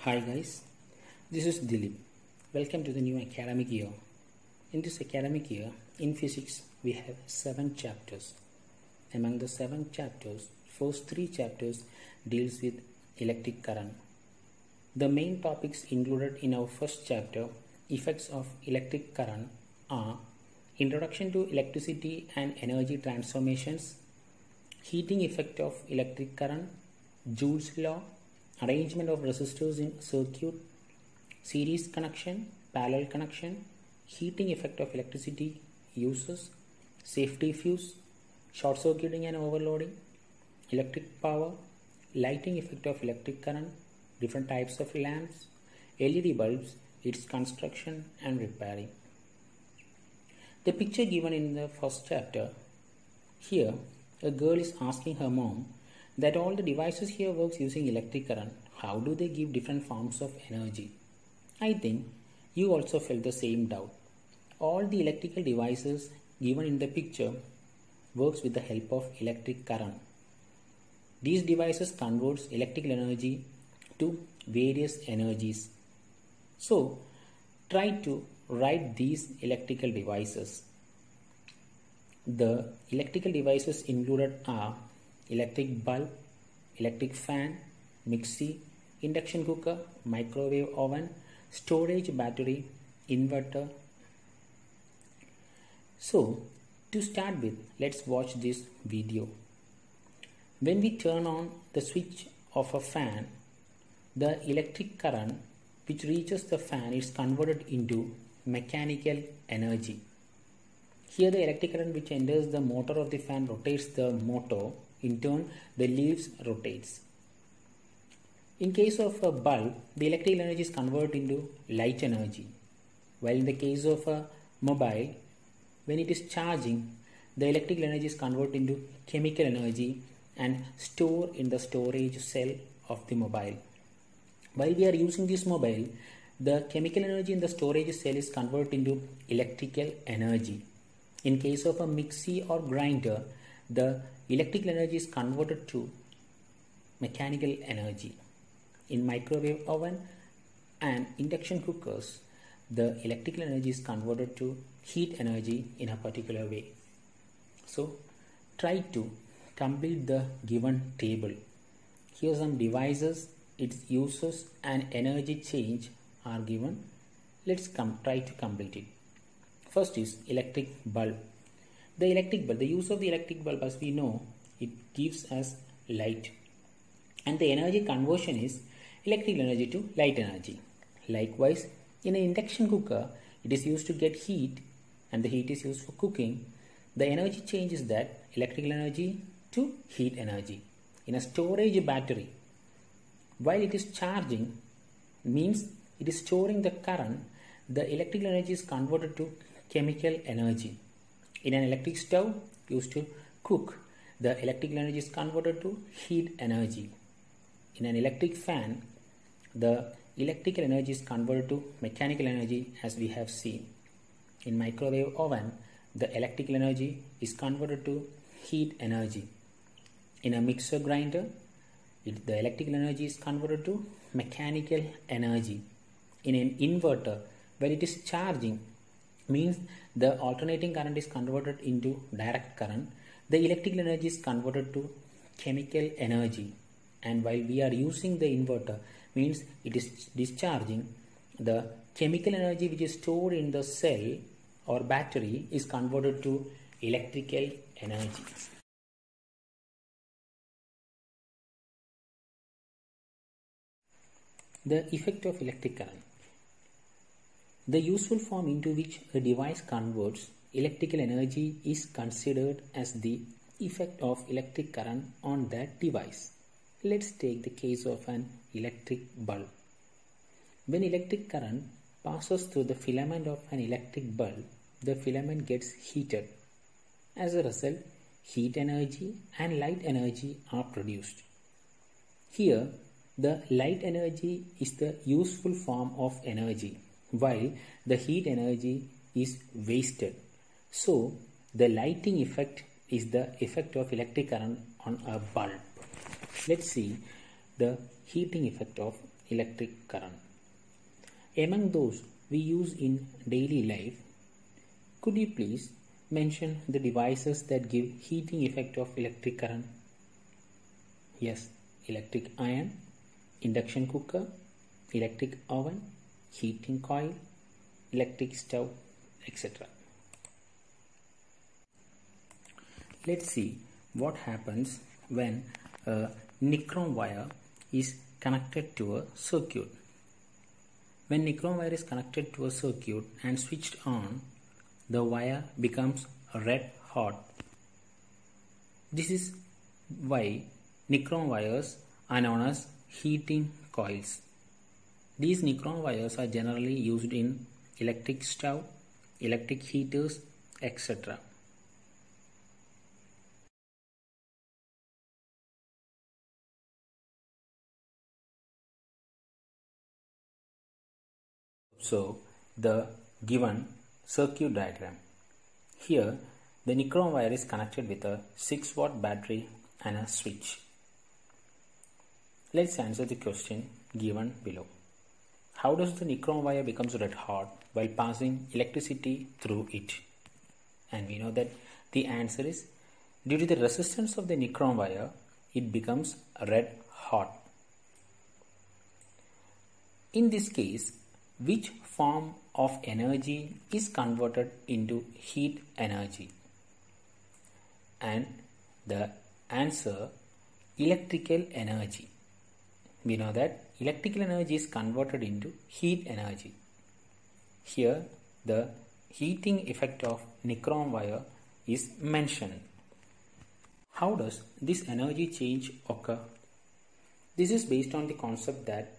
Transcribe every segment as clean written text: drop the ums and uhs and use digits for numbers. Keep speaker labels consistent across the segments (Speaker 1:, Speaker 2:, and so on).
Speaker 1: Hi guys, this is Dilip. Welcome to the new academic year. In this academic year, in physics, we have 7 chapters. Among the 7 chapters, first 3 chapters deals with electric current. The main topics included in our first chapter, effects of electric current, are introduction to electricity and energy transformations, heating effect of electric current, Joule's law, arrangement of resistors in circuit, series connection, parallel connection, heating effect of electricity uses, safety fuse, short circuiting and overloading, electric power, lighting effect of electric current, different types of lamps, LED bulbs, its construction and repairing. The picture given in the first chapter, here a girl is asking her mom that all the devices here works using electric current. How do they give different forms of energy? I think you also felt the same doubt. All the electrical devices given in the picture works with the help of electric current. These devices converts electrical energy to various energies. So try to write these electrical devices. The electrical devices included are electric bulb, electric fan, mixie, induction cooker, microwave oven, storage battery, inverter. So to start with, let's watch this video. When we turn on the switch of a fan, the electric current which reaches the fan is converted into mechanical energy. Here the electric current which enters the motor of the fan rotates the motor. In turn, the leaves rotates. In case of a bulb, the electrical energy is converted into light energy. While in the case of a mobile, when it is charging, the electrical energy is converted into chemical energy and stored in the storage cell of the mobile. While we are using this mobile, the chemical energy in the storage cell is converted into electrical energy. In case of a mixie or grinder, the electrical energy is converted to mechanical energy. In microwave oven and induction cookers, the electrical energy is converted to heat energy in a particular way. So try to complete the given table. Here some devices, its uses and energy change are given. Let's try to complete it. First is electric bulb. The electric bulb, the use of the electric bulb, as we know, it gives us light. And the energy conversion is electrical energy to light energy. Likewise, in an induction cooker, it is used to get heat and the heat is used for cooking. The energy change is that electrical energy to heat energy. In a storage battery, while it is charging, means it is storing the current, the electrical energy is converted to chemical energy. In an electric stove used to cook, the electrical energy is converted to heat energy. In an electric fan, the electrical energy is converted to mechanical energy, as we have seen. In microwave oven, the electrical energy is converted to heat energy. In a mixer grinder, the electrical energy is converted to mechanical energy. In an inverter, where it is charging, means the alternating current is converted into direct current. The electrical energy is converted to chemical energy. And while we are using the inverter, means it is discharging, the chemical energy which is stored in the cell or battery is converted to electrical energy. The effect of electric current. The useful form into which a device converts electrical energy is considered as the effect of electric current on that device. Let's take the case of an electric bulb. When electric current passes through the filament of an electric bulb, the filament gets heated. As a result, heat energy and light energy are produced. Here, the light energy is the useful form of energy, while the heat energy is wasted. So, the lighting effect is the effect of electric current on a bulb. Let's see the heating effect of electric current. Among those we use in daily life, could you please mention the devices that give heating effect of electric current? Yes, electric iron, induction cooker, electric oven, heating coil, electric stove, etc. Let's see what happens when a nichrome wire is connected to a circuit. When nichrome wire is connected to a circuit and switched on, the wire becomes red hot. This is why nichrome wires are known as heating coils. These nichrome wires are generally used in electric stove, electric heaters, etc. So the given circuit diagram. Here the nichrome wire is connected with a 6-watt battery and a switch. Let's answer the question given below. How does the nichrome wire becomes red hot while passing electricity through it? And we know that the answer is due to the resistance of the nichrome wire, it becomes red hot. In this case, which form of energy is converted into heat energy? And the answer, electrical energy. We know that electrical energy is converted into heat energy. Here the heating effect of nichrome wire is mentioned. How does this energy change occur? This is based on the concept that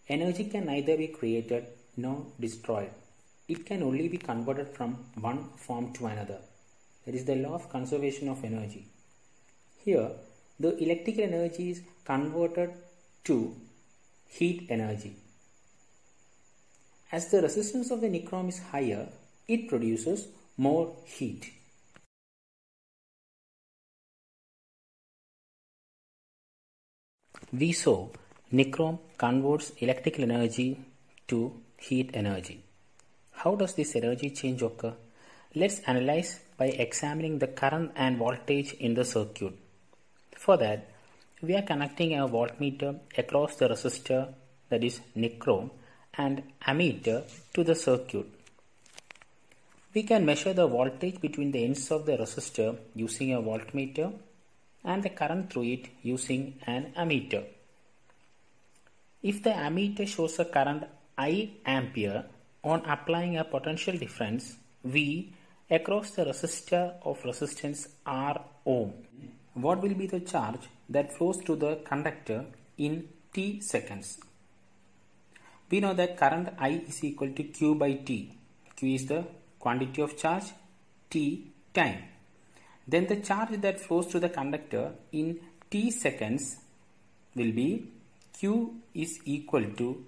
Speaker 1: energy can neither be created nor destroyed. It can only be converted from one form to another. That is the law of conservation of energy. Here, the electrical energy is converted to heat energy. As the resistance of the nichrome is higher, it produces more heat. We saw nichrome converts electrical energy to heat energy. How does this energy change occur? Let's analyze by examining the current and voltage in the circuit. For that, we are connecting a voltmeter across the resistor, that is nichrome, and ammeter to the circuit. We can measure the voltage between the ends of the resistor using a voltmeter and the current through it using an ammeter. If the ammeter shows a current I ampere, on applying a potential difference V across the resistor of resistance R ohm, what will be the charge that flows through the conductor in T seconds? We know that current I is equal to Q by T. Q is the quantity of charge, T time. Then the charge that flows through the conductor in T seconds will be Q is equal to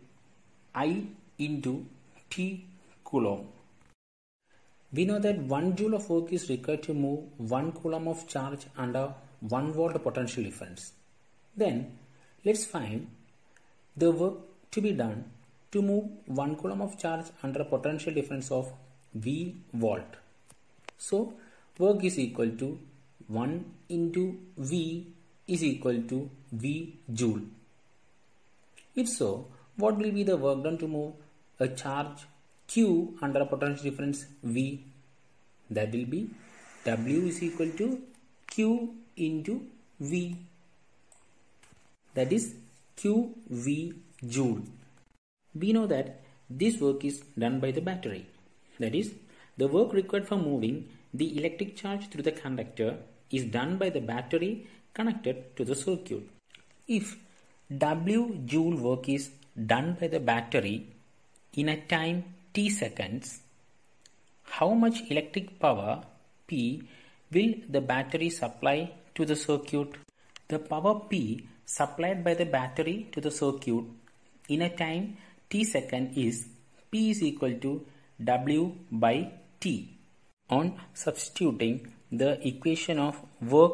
Speaker 1: I into T coulomb. We know that 1 joule of work is required to move 1 coulomb of charge under 1 volt potential difference. Then let's find the work to be done to move 1 coulomb of charge under a potential difference of V volt. So work is equal to 1 into V is equal to V joule. If so, what will be the work done to move a charge Q under a potential difference V? That will be W is equal to Q into V. That is QV joule. We know that this work is done by the battery. That is, the work required for moving the electric charge through the conductor is done by the battery connected to the circuit. If W joule work is done by the battery in a time T seconds, how much electric power P will the battery supply to the circuit? The power P supplied by the battery to the circuit in a time T second is P is equal to W by T. On substituting the equation of work,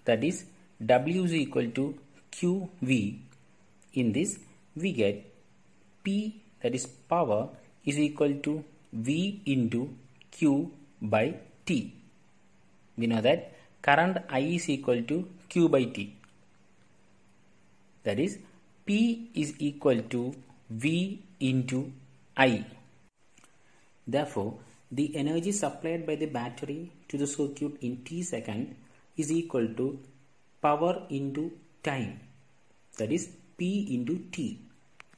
Speaker 1: that is W is equal to QV, in this we get P, that is power, is equal to V into Q by T. We know that current I is equal to Q by T. That is P is equal to V into I. Therefore, the energy supplied by the battery to the circuit in T second is equal to power into time. That is P into T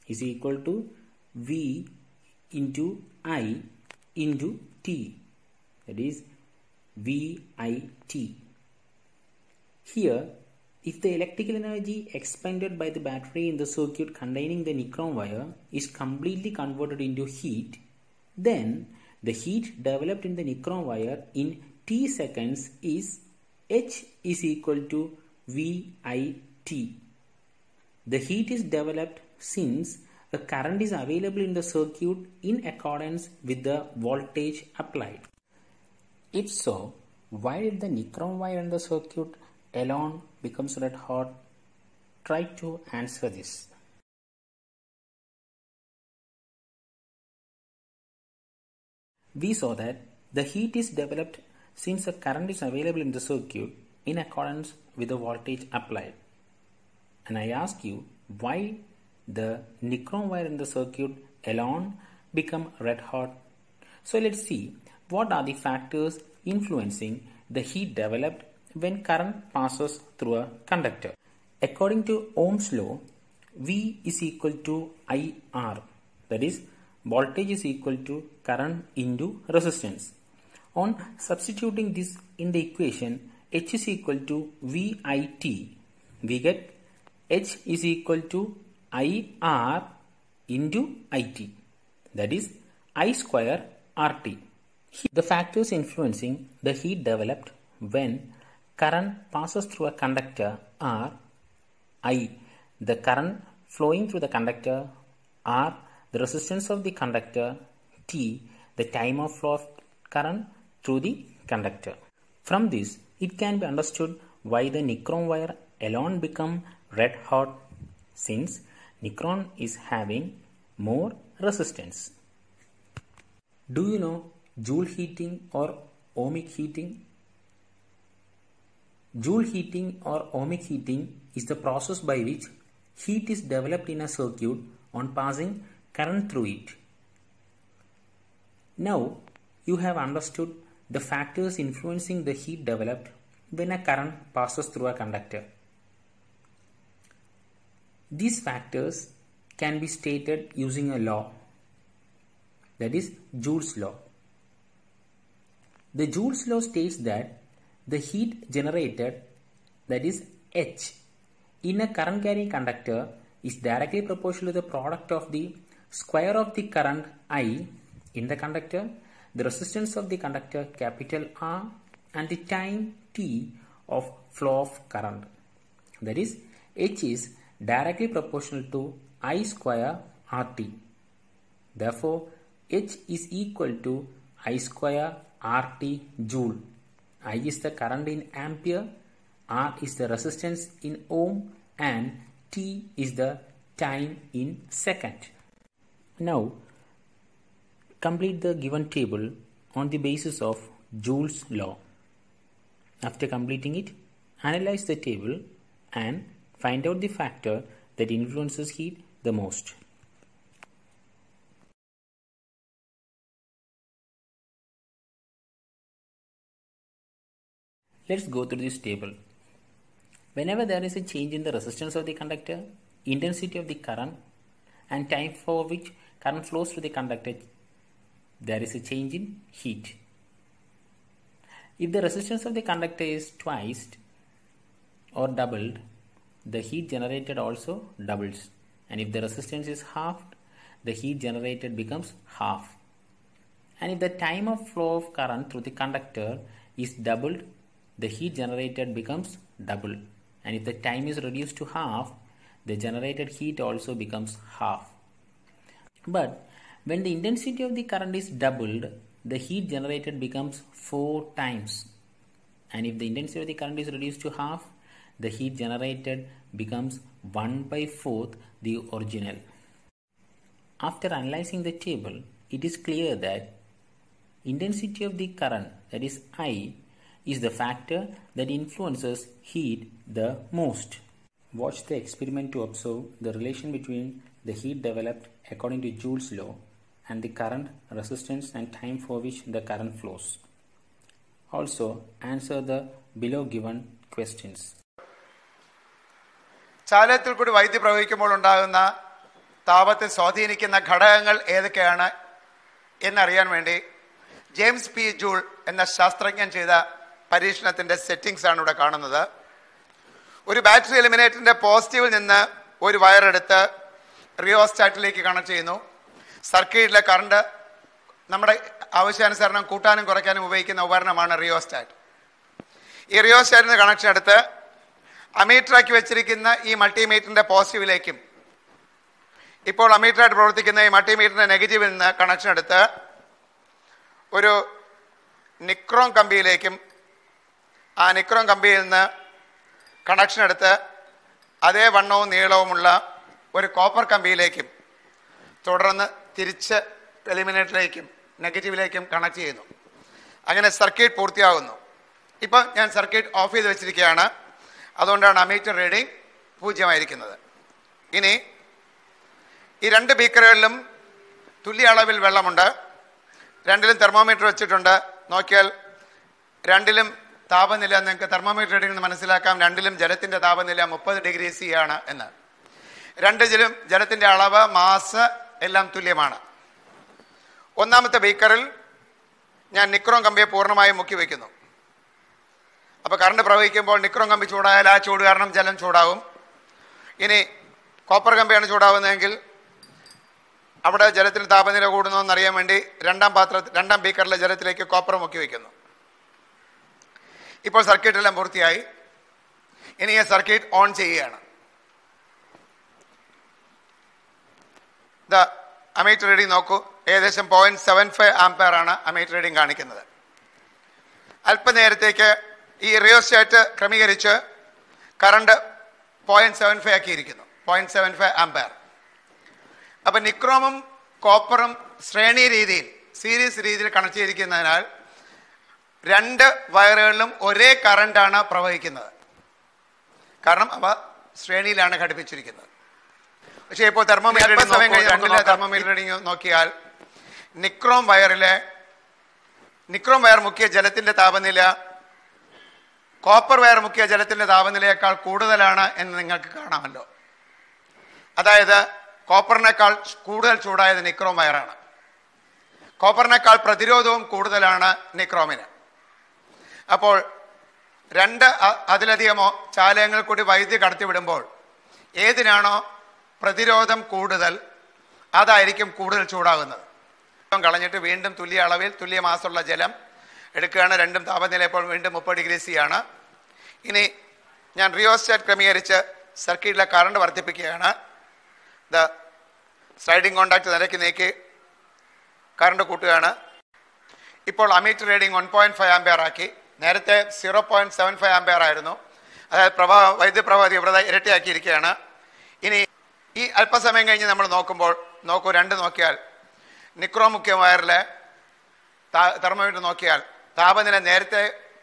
Speaker 1: is equal to V into I into T. That is VIT. Here, if the electrical energy expended by the battery in the circuit containing the nichrome wire is completely converted into heat, then the heat developed in the nichrome wire in T seconds is H is equal to VIT. The heat is developed since a current is available in the circuit in accordance with the voltage applied. If so, why did the nichrome wire in the circuit alone becomes red hot? Try to answer this. We saw that the heat is developed since a current is available in the circuit in accordance with the voltage applied. And I ask you why the nichrome wire in the circuit alone become red hot. So let's see what are the factors influencing the heat developed when current passes through a conductor. According to Ohm's law, V is equal to IR, that is voltage is equal to current into resistance. On substituting this in the equation, H is equal to VIT, we get H is equal to IR into IT, that is I square RT. The factors influencing the heat developed when current passes through a conductor are I, the current flowing through the conductor, R, the resistance of the conductor, T, the time of flow of current through the conductor. From this, it can be understood why the nichrome wire alone become red hot, since nichrome is having more resistance. Do you know Joule heating or ohmic heating? Joule heating or ohmic heating is the process by which heat is developed in a circuit on passing current through it. Now you have understood the factors influencing the heat developed when a current passes through a conductor. These factors can be stated using a law, that is Joule's law. The Joule's law states that the heat generated, that is H, in a current carrying conductor is directly proportional to the product of the square of the current I in the conductor, the resistance of the conductor capital R, and the time T of flow of current. That is H is directly proportional to I square RT. Therefore, H is equal to I square RT Joule. I is the current in ampere, R is the resistance in ohm, and T is the time in second. Now, complete the given table on the basis of Joule's law. After completing it, analyze the table and find out the factor that influences heat the most. Let's go through this table. Whenever there is a change in the resistance of the conductor, intensity of the current, and time for which current flows through the conductor, there is a change in heat. If the resistance of the conductor is twice or doubled, the heat generated also doubles. And if the resistance is halved, the heat generated becomes half. And if the time of flow of current through the conductor is doubled, the heat generated becomes double. And if the time is reduced to half, the generated heat also becomes half. But when the intensity of the current is doubled, the heat generated becomes 4 times. And if the intensity of the current is reduced to half, the heat generated becomes 1 by 4th the original. After analyzing the table, it is clear that intensity of the current, that is I, is the factor that influences heat the most. Watch the experiment to observe the relation between the heat developed according to Joule's law and the current, resistance and time for which the current flows. Also, answer the below given questions.
Speaker 2: ചാലകത്തിൽ കൂടി വൈദ്യുതി പ്രവഹിക്കുമ്പോൾ ഉണ്ടാകുന്ന താപത്തെ സ്വാധീനിക്കുന്ന ഘടകങ്ങൾ ഏതൊക്കെയാണ് എന്നറിയാൻ വേണ്ടി James P joule എന്ന ശാസ്ത്രജ്ഞൻ ചെയ്ത പരീക്ഷണത്തിൻ്റെ സെറ്റിംഗ്സ് ആണ് ഇവിടെ കാണുന്നത്. ഒരു ബാറ്ററി എലിമിനേറ്ററിൻ്റെ പോസിറ്റീവിൽ നിന്ന് ഒരു വയറെടുത്ത് റിയോസ്റ്റാറ്റിലേക്ക് കണക്ട് ചെയ്യുന്നു. സർക്യൂട്ടിലെ കറണ്ട് നമ്മുടെ ആവശ്യാനുസരണം കൂട്ടാനും കുറയ്ക്കാനും ഉപയോഗിക്കുന്ന ഉപകരണമാണ് റിയോസ്റ്റാറ്റ്. ഈ റിയോസ്റ്റാറ്റിന് കണക്ഷൻ എടുത്ത് അമീറ്ററാക്കി വെച്ചിരിക്കുന്ന ഈ മൾട്ടിമീറ്ററിൻ്റെ പോസിറ്റീവിലേക്കും ഇപ്പോൾ അമീറ്ററായിട്ട് പ്രവർത്തിക്കുന്ന ഈ മൾട്ടിമീറ്ററിൻ്റെ നെഗറ്റീവിൽ നിന്ന് കണക്ഷൻ എടുത്ത് ഒരു നിക്രോം കമ്പിയിലേക്കും ആ നിക്രോം കമ്പിയിൽ നിന്ന് കണക്ഷൻ എടുത്ത് അതേ വണ്ണവും നീളവുമുള്ള ഒരു കോപ്പർ കമ്പിയിലേക്കും തുടർന്ന് തിരിച്ച് എലിമിനേറ്ററിലേക്കും നെഗറ്റീവിലേക്കും കണക്ട് ചെയ്യുന്നു. അങ്ങനെ സർക്യൂട്ട് പൂർത്തിയാകുന്നു. ഇപ്പം ഞാൻ സർക്യൂട്ട് ഓഫ് ചെയ്ത് വെച്ചിരിക്കുകയാണ്. അതുകൊണ്ടാണ് അമീറ്റർ റീഡിംഗ് 0 ഇനി ഈ രണ്ട് ബീക്കറുകളിലും തുല്യ അളവിൽ വെള്ളമുണ്ട്. രണ്ടിലും തെർമോമീറ്റർ വെച്ചിട്ടുണ്ട്. നോക്കിയാൽ രണ്ടിലും താപനില നിങ്ങൾക്ക് തെർമോമീറ്റർ റീഡിംഗ് മനസ്സിലാക്കാം. രണ്ടിലും ജലത്തിൻ്റെ താപനില 30 ഡിഗ്രി C ആണ് എന്ന്. രണ്ടിലും ജലത്തിൻ്റെ അളവ്, മാസ് എല്ലാം തുല്യമാണ്. ഒന്നാമത്തെ ബീക്കറിൽ ഞാൻ നിക്രോം കമ്പിയെ പൂർണ്ണമായും മുക്കി വയ്ക്കുന്നു. അപ്പോൾ കറണ്ട് പ്രവഹിക്കുമ്പോൾ നിക്രോം കമ്പി ചൂടായാൽ ആ ചൂട് കാരണം ജലം ചൂടാവും. ഇനി കോപ്പർ കമ്പിയാണ് ചൂടാവുന്നതെങ്കിൽ അവിടെ ജലത്തിന് താപനില കൂടുന്നതെന്നറിയാൻ വേണ്ടി രണ്ടാം ബീക്കറിലെ ജലത്തിലേക്ക് കോപ്പർ മുക്കി വയ്ക്കുന്നു. ഇപ്പോൾ സർക്യൂട്ട് എല്ലാം പൂർത്തിയായി. ഇനി ഈ സർക്യൂട്ട് ഓൺ ചെയ്യുകയാണ്. അമീറ്റർ റീഡിംഗ് നോക്കൂ. ഏകദേശം 0.75 ആംപയർ ആണ് അമീറ്റർ റീഡിംഗ് കാണിക്കുന്നത്. അല്പനേരത്തേക്ക് ഈ റിയോസ്റ്റാറ്റ് ക്രമീകരിച്ച് കറണ്ട് 0.75 ആക്കിയിരിക്കുന്നു. 0.75 ആംപയർ. അപ്പം നിക്രോമും കോപ്പറും ശ്രേണി രീതിയിൽ, സീരീസ് രീതിയിൽ കണക്ട് ചെയ്തിരിക്കുന്നതിനാൽ രണ്ട് വയറുകളിലും ഒരേ കറണ്ടാണ് പ്രവഹിക്കുന്നത്. കാരണം അവ ശ്രേണിയിലാണ് ഘടിപ്പിച്ചിരിക്കുന്നത്. പക്ഷേ ഇപ്പോൾ തെർമോമീറ്റർ റീഡിംഗ് നോക്കിയാൽ നിക്രോം വയർ മുക്കിയ ജലത്തിന്റെ താപനില കോപ്പർ വയർ മുക്കിയ ജലത്തിന്റെ താപനിലയേക്കാൾ കൂടുതലാണ് എന്ന് നിങ്ങൾക്ക് കാണാമല്ലോ. അതായത് കോപ്പറിനേക്കാൾ കൂടുതൽ ചൂടായത് നിക്രോം വയറാണ്. കോപ്പറിനേക്കാൾ പ്രതിരോധവും കൂടുതലാണ് നിക്രോമിന്. അപ്പോൾ അതിലധികമോ ചാലകങ്ങൾ കൂടി വൈദ്യുതി കടത്തിവിടുമ്പോൾ ഏതിനാണോ പ്രതിരോധം കൂടുതൽ അതായിരിക്കും കൂടുതൽ ചൂടാകുന്നത്. കളഞ്ഞിട്ട് വീണ്ടും തുല്യ അളവിൽ തുല്യ മാസമുള്ള ജലം എടുക്കുകയാണ്. രണ്ടും താപനില ഇപ്പോൾ വീണ്ടും 30 ഡിഗ്രി C ആണ്. ഇനി ഞാൻ റിയോസ്റ്റാറ്റ് ക്രമീകരിച്ച് സർക്യൂട്ടിലെ കറണ്ട് വർദ്ധിപ്പിക്കുകയാണ്. സ്ലൈഡിംഗ് കോണ്ടാക്ട് നിരക്കി നീക്കി കറണ്ട് കൂട്ടുകയാണ്. ഇപ്പോൾ അമീറ്റർ റീഡിംഗ് 1.5 ആംപയർ ആക്കി. നേരത്തെ 0.75 ആംപയർ ആയിരുന്നു. അതായത് വൈദ്യുത പ്രവാഹ തീവ്രത ഇരട്ടിയാക്കിയിരിക്കുകയാണ്. ഇനി ഈ അല്പസമയം കഴിഞ്ഞ് നമ്മൾ നോക്കൂ, രണ്ട് നോക്കിയാൽ നിക്രോം മുഖ്യ വയറിലെ തെർമോമീറ്റർ നോക്കിയാൽ താപനില നേരത്തെ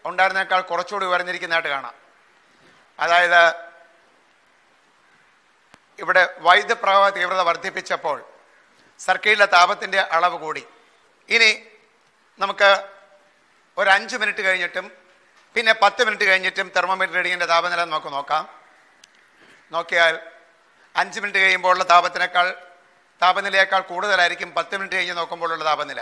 Speaker 2: ഉണ്ടായിരുന്നേക്കാൾ കുറച്ചുകൂടി ഉയർന്നിരിക്കുന്നതായിട്ട് കാണാം. അതായത് ഇവിടെ വൈദ്യുത പ്രവാഹ തീവ്രത വർദ്ധിപ്പിച്ചപ്പോൾ സർക്യൂട്ടിലെ താപത്തിൻ്റെ അളവ് കൂടി. ഇനി നമുക്ക് ഒരു 5 മിനിറ്റ് കഴിഞ്ഞിട്ടും പിന്നെ 10 മിനിറ്റ് കഴിഞ്ഞിട്ടും തെർമോമീറ്റർ റീഡിങ്ങിൻ്റെ താപനില നമുക്ക് നോക്കിയാൽ 5 മിനിറ്റ് കഴിയുമ്പോഴുള്ള താപനിലയേക്കാൾ കൂടുതലായിരിക്കും 10 മിനിറ്റ് കഴിഞ്ഞ് നോക്കുമ്പോഴുള്ള താപനില.